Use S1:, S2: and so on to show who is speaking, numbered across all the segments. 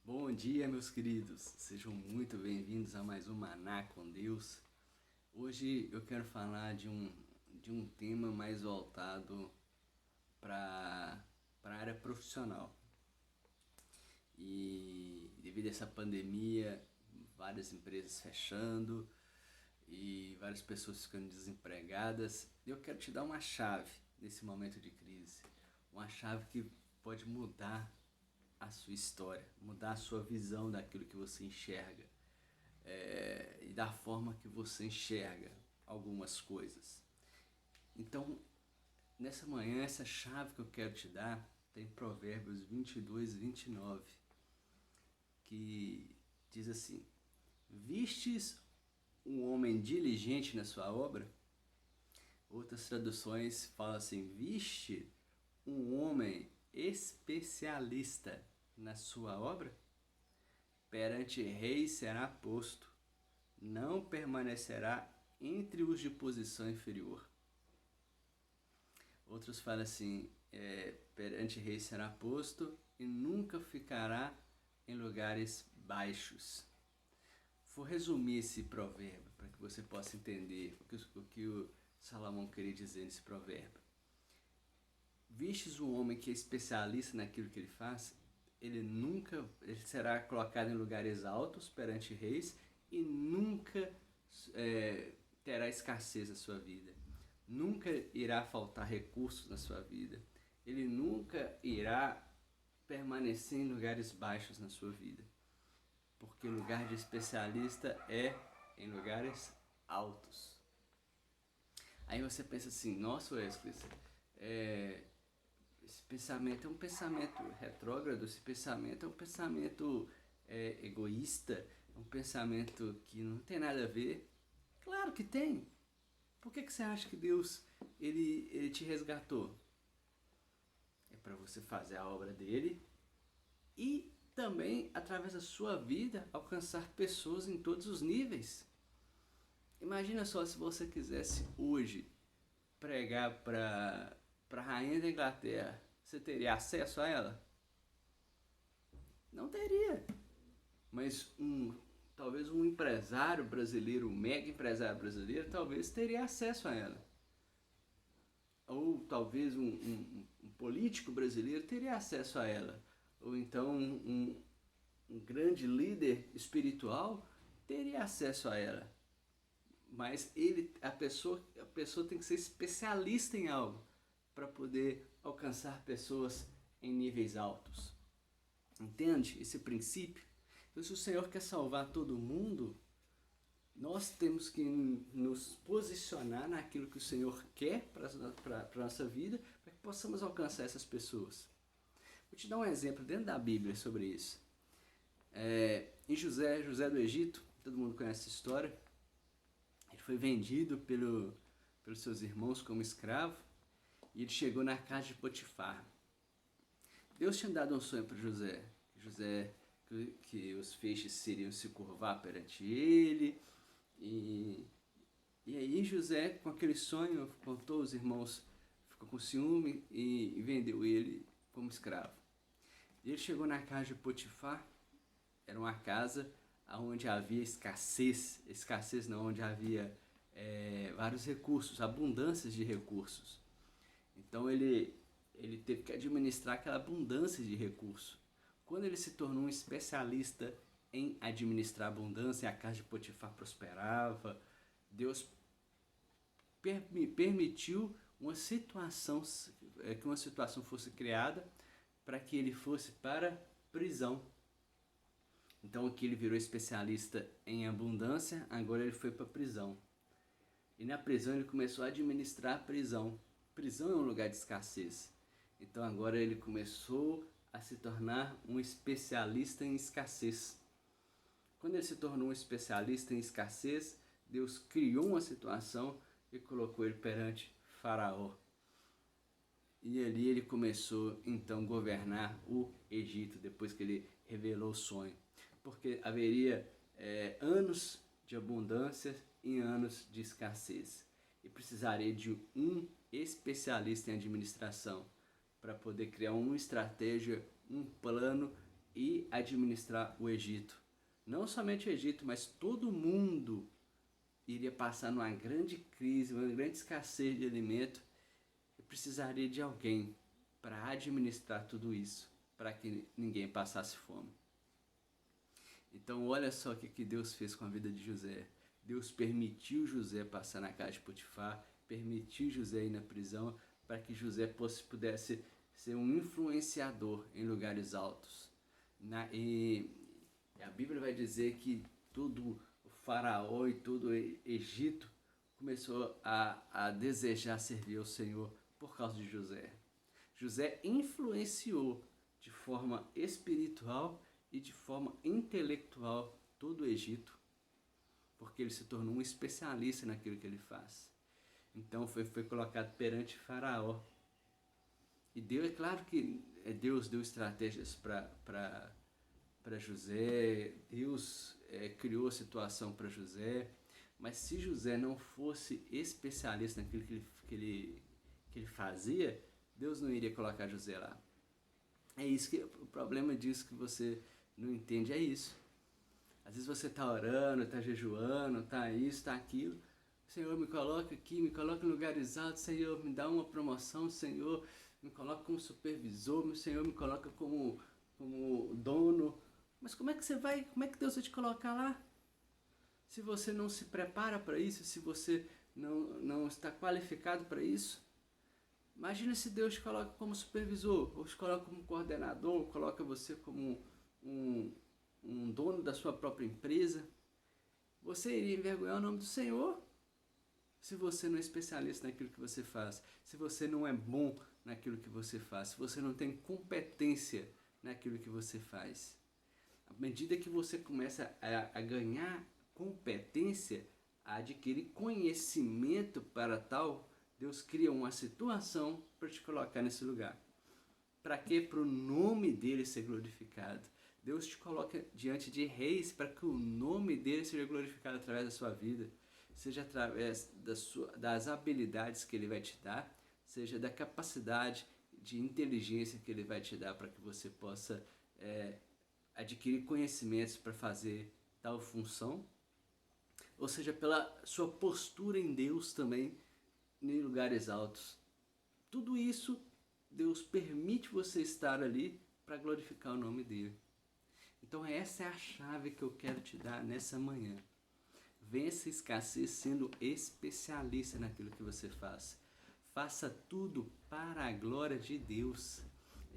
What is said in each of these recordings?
S1: Bom dia, meus queridos. Sejam muito bem-vindos a mais um Maná com Deus. Hoje eu quero falar de um tema mais voltado para a área profissional. E devido a essa pandemia, várias empresas fechando e várias pessoas ficando desempregadas, eu quero te dar uma chave nesse momento de crise. Uma chave que pode mudar a sua história, mudar a sua visão daquilo que você enxerga, e da forma que você enxerga algumas coisas. Então, nessa manhã, essa chave que eu quero te dar tem Provérbios 22, 29, que diz assim: Vistes um homem diligente na sua obra? Outras traduções falam assim: Viste um homem especialista na sua obra? Perante reis será posto, não permanecerá entre os de posição inferior. Outros falam assim, perante reis será posto e nunca ficará em lugares baixos. Vou resumir esse provérbio para que você possa entender o que o Salomão queria dizer nesse provérbio. Vistes um homem que é especialista naquilo que ele faz, ele será colocado em lugares altos perante reis e nunca terá escassez na sua vida. Nunca irá faltar recursos na sua vida. Ele nunca irá permanecer em lugares baixos na sua vida. Porque o lugar de especialista é em lugares altos. Aí você pensa assim, nossa Wesley, esse pensamento é um pensamento retrógrado, esse pensamento é um pensamento egoísta, é um pensamento que não tem nada a ver. Claro que tem. Por que você acha que Deus ele te resgatou? É para você fazer a obra dele e também, através da sua vida, alcançar pessoas em todos os níveis. Imagina só se você quisesse hoje pregar para a rainha da Inglaterra, você teria acesso a ela? Não teria. Mas talvez um empresário brasileiro, um mega empresário brasileiro, talvez teria acesso a ela. Ou talvez um político brasileiro teria acesso a ela. Ou então um grande líder espiritual teria acesso a ela. Mas a pessoa tem que ser especialista em algo para poder alcançar pessoas em níveis altos. Entende esse princípio? Então, se o Senhor quer salvar todo mundo, nós temos que nos posicionar naquilo que o Senhor quer para a nossa vida, para que possamos alcançar essas pessoas. Vou te dar um exemplo dentro da Bíblia sobre isso. Em José do Egito, todo mundo conhece essa história. Ele foi vendido pelos seus irmãos como escravo e ele chegou na casa de Potifar. Deus tinha dado um sonho para José. Que os feixes seriam se curvar perante ele. E aí José, com aquele sonho, contou aos irmãos, ficou com ciúme e vendeu ele como escravo. E ele chegou na casa de Potifar. Era uma casa onde havia escassez não, onde havia vários recursos, abundâncias de recursos. Então ele teve que administrar aquela abundância de recursos. Quando ele se tornou um especialista em administrar abundância, a casa de Potifar prosperava, Deus permitiu que uma situação fosse criada para que ele fosse para prisão. Então aqui ele virou especialista em abundância, agora ele foi para a prisão. E na prisão ele começou a administrar a prisão. Prisão é um lugar de escassez. Então agora ele começou a se tornar um especialista em escassez. Quando ele se tornou um especialista em escassez, Deus criou uma situação e colocou ele perante Faraó. E ali ele começou então a governar o Egito, depois que ele revelou o sonho. Porque haveria anos de abundância e anos de escassez. E precisaria de um especialista em administração para poder criar uma estratégia, um plano e administrar o Egito. Não somente o Egito, mas todo mundo iria passar numa grande crise, uma grande escassez de alimento e precisaria de alguém para administrar tudo isso, para que ninguém passasse fome. Então olha só o que Deus fez com a vida de José. Deus permitiu José passar na casa de Potifar, permitiu José ir na prisão, para que José pudesse ser um influenciador em lugares altos. E a Bíblia vai dizer que todo o faraó e todo o Egito começou a desejar servir ao Senhor por causa de José. José influenciou de forma espiritual e de forma intelectual todo o Egito, porque ele se tornou um especialista naquilo que ele faz. Então foi colocado perante Faraó. E Deus, é claro que Deus deu estratégias para José, Deus criou a situação para José, mas se José não fosse especialista naquilo que ele fazia, Deus não iria colocar José lá. É isso que o problema disso que você não entende, é isso. Às vezes você está orando, está jejuando, está isso, está aquilo. Senhor, me coloca aqui, me coloca em lugares altos, Senhor, me dá uma promoção, Senhor, me coloca como supervisor, meu Senhor, me coloca como dono. Mas como é que Deus vai te colocar lá? Se você não se prepara para isso, se você não está qualificado para isso. Imagina se Deus te coloca como supervisor, ou te coloca como coordenador, ou coloca você como um dono da sua própria empresa. Você iria envergonhar o nome do Senhor se você não é especialista naquilo que você faz, se você não é bom naquilo que você faz, se você não tem competência naquilo que você faz. À medida que você começa a ganhar competência, a adquirir conhecimento para tal, Deus cria uma situação para te colocar nesse lugar. Para quê? Para o nome dele ser glorificado. Deus te coloca diante de reis para que o nome dele seja glorificado através da sua vida. Seja através das habilidades que ele vai te dar, seja da capacidade de inteligência que ele vai te dar para que você possa adquirir conhecimentos para fazer tal função, ou seja, pela sua postura em Deus também, em lugares altos. Tudo isso, Deus permite você estar ali para glorificar o nome dele. Então essa é a chave que eu quero te dar nessa manhã. Vença a escassez sendo especialista naquilo que você faz. Faça tudo para a glória de Deus.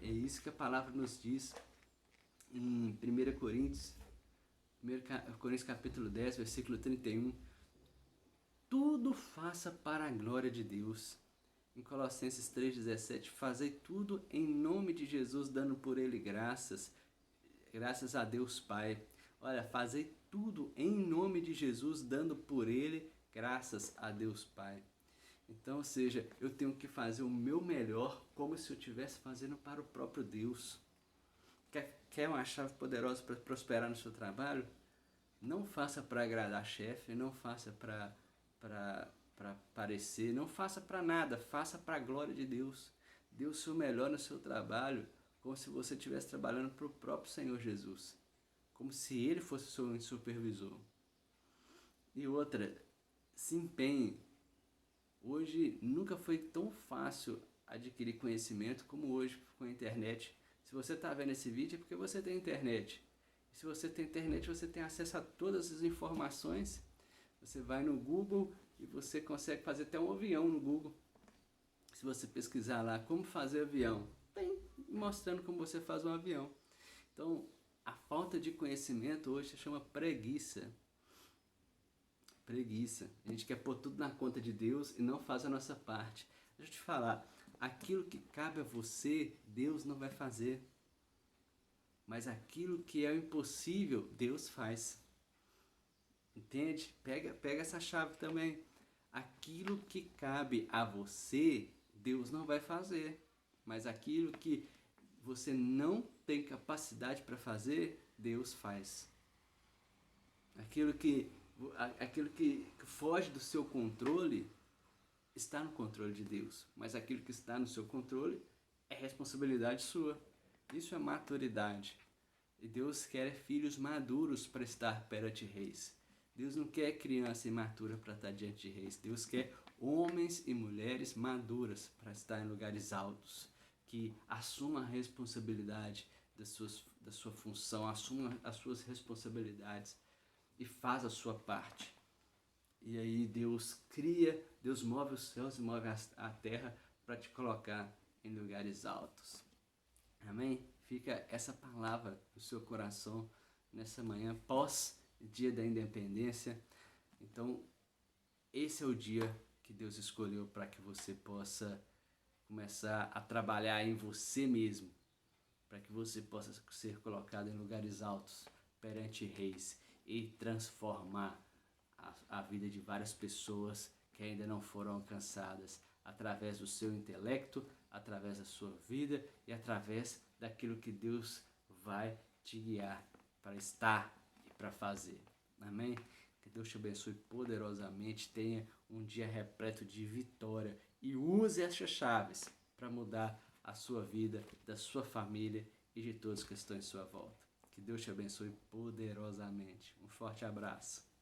S1: É isso que a palavra nos diz em 1 Coríntios capítulo 10, versículo 31. Tudo faça para a glória de Deus. Em Colossenses 3,17, fazei tudo em nome de Jesus, dando por ele graças a Deus Pai. Olha, fazei tudo em nome de Jesus, dando por ele graças a Deus Pai. Então, ou seja, eu tenho que fazer o meu melhor como se eu estivesse fazendo para o próprio Deus. Quer uma chave poderosa para prosperar no seu trabalho? Não faça para agradar chefe, não faça para parecer, não faça para nada, faça para a glória de Deus. Dê o seu melhor no seu trabalho, como se você estivesse trabalhando para o próprio Senhor Jesus. Como se ele fosse seu supervisor. E outra, se empenhe. Hoje nunca foi tão fácil adquirir conhecimento como hoje com a internet. Se você está vendo esse vídeo é porque você tem internet. E se você tem internet, você tem acesso a todas as informações. Você vai no Google e você consegue fazer até um avião no Google. Se você pesquisar lá como fazer avião, tem mostrando como você faz um avião. Então, a falta de conhecimento hoje se chama preguiça. Preguiça. A gente quer pôr tudo na conta de Deus e não faz a nossa parte. Deixa eu te falar, aquilo que cabe a você, Deus não vai fazer. Mas aquilo que é impossível, Deus faz. Entende? Pega essa chave também. Aquilo que cabe a você, Deus não vai fazer. Mas aquilo que você não tem capacidade para fazer, Deus faz. Aquilo que foge do seu controle está no controle de Deus, mas aquilo que está no seu controle é responsabilidade sua. Isso é maturidade. E Deus quer filhos maduros para estar perante reis. Deus não quer criança imatura para estar diante de reis. Deus quer homens e mulheres maduras para estar em lugares altos, que assumam a responsabilidade da sua função, assumam as suas responsabilidades e faz a sua parte. E aí Deus cria, Deus move os céus e move a terra para te colocar em lugares altos. Amém? Fica essa palavra no seu coração nessa manhã, pós dia da independência. Então, esse é o dia que Deus escolheu para que você possa começar a trabalhar em você mesmo, para que você possa ser colocado em lugares altos perante reis e transformar a vida de várias pessoas que ainda não foram alcançadas através do seu intelecto, através da sua vida e através daquilo que Deus vai te guiar para estar e para fazer. Amém? Que Deus te abençoe poderosamente, tenha um dia repleto de vitória e use essas chaves para mudar a sua vida, da sua família e de todos que estão em sua volta. Que Deus te abençoe poderosamente. Um forte abraço.